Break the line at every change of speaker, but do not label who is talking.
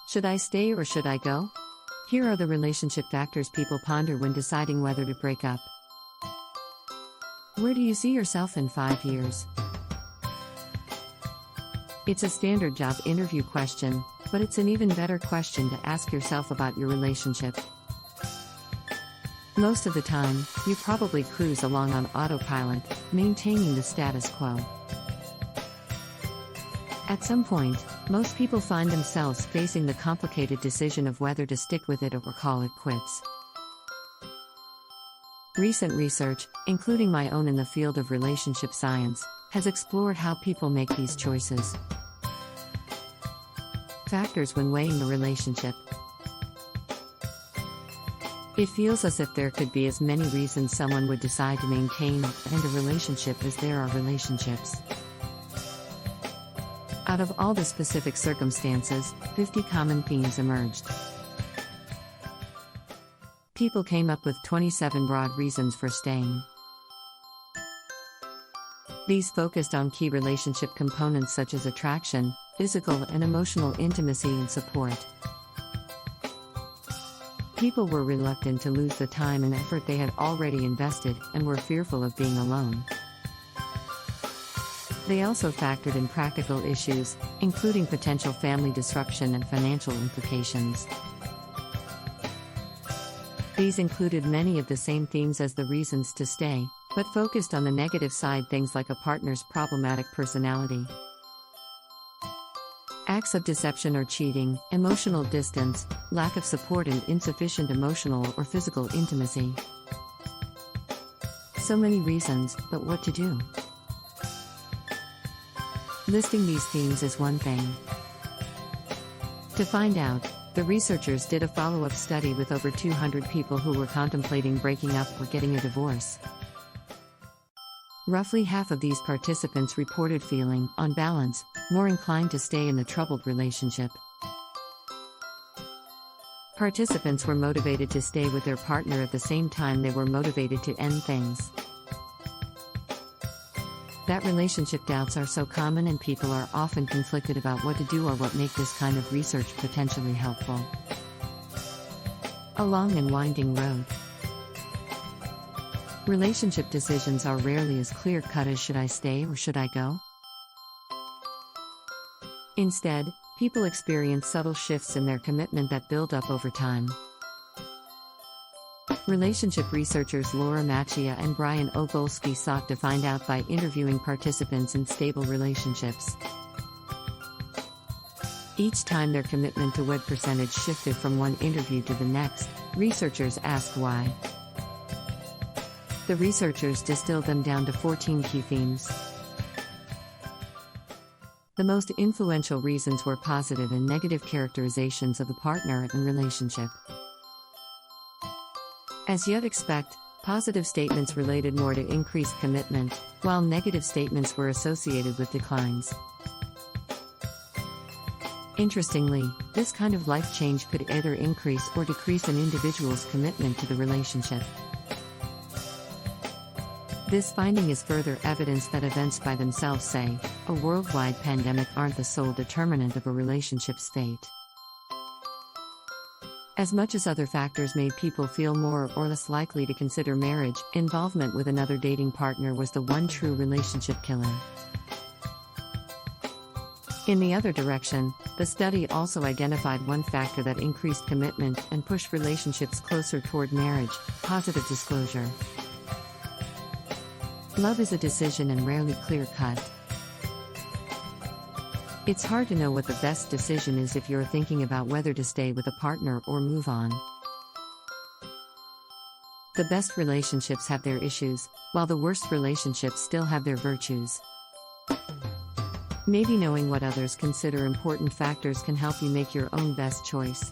Should I stay or should I go? Here are the relationship factors people ponder when deciding whether to break up. Where do you see yourself in 5 years? It's a standard job interview question, but it's an even better question to ask yourself about your relationship. Most of the time, you probably cruise along on autopilot, maintaining the status quo. At some point, most people find themselves facing the complicated decision of whether to stick with it or call it quits. Recent research, including my own in the field of relationship science, has explored how people make these choices. Factors when weighing the relationship. It feels as if there could be as many reasons someone would decide to maintain or end a relationship as there are relationships. Out of all the specific circumstances, 50 common themes emerged. People came up with 27 broad reasons for staying. These focused on key relationship components such as attraction, physical and emotional intimacy and support. People were reluctant to lose the time and effort they had already invested and were fearful of being alone. They also factored in practical issues, including potential family disruption and financial implications. These included many of the same themes as the reasons to stay, but focused on the negative side, things like a partner's problematic personality, acts of deception or cheating, emotional distance, lack of support and insufficient emotional or physical intimacy. So many reasons, but what to do? Listing these themes is one thing. To find out, the researchers did a follow-up study with over 200 people who were contemplating breaking up or getting a divorce. Roughly half of these participants reported feeling, on balance, more inclined to stay in the troubled relationship. Participants were motivated to stay with their partner at the same time they were motivated to end things. That relationship doubts are so common and people are often conflicted about what to do or what make this kind of research potentially helpful. A long and winding road. Relationship decisions are rarely as clear-cut as should I stay or should I go? Instead, people experience subtle shifts in their commitment that build up over time. Relationship researchers Laura Macchia and Brian Ogolski sought to find out by interviewing participants in stable relationships. Each time their commitment to wed percentage shifted from one interview to the next, researchers asked why. The researchers distilled them down to 14 key themes. The most influential reasons were positive and negative characterizations of the partner and relationship. As you'd expect, positive statements related more to increased commitment, while negative statements were associated with declines. Interestingly, this kind of life change could either increase or decrease an individual's commitment to the relationship. This finding is further evidence that events by themselves, say, a worldwide pandemic, aren't the sole determinant of a relationship's fate. As much as other factors made people feel more or less likely to consider marriage, involvement with another dating partner was the one true relationship killer. In the other direction, the study also identified one factor that increased commitment and pushed relationships closer toward marriage: positive disclosure. Love is a decision and rarely clear-cut. It's hard to know what the best decision is if you're thinking about whether to stay with a partner or move on. The best relationships have their issues, while the worst relationships still have their virtues. Maybe knowing what others consider important factors can help you make your own best choice.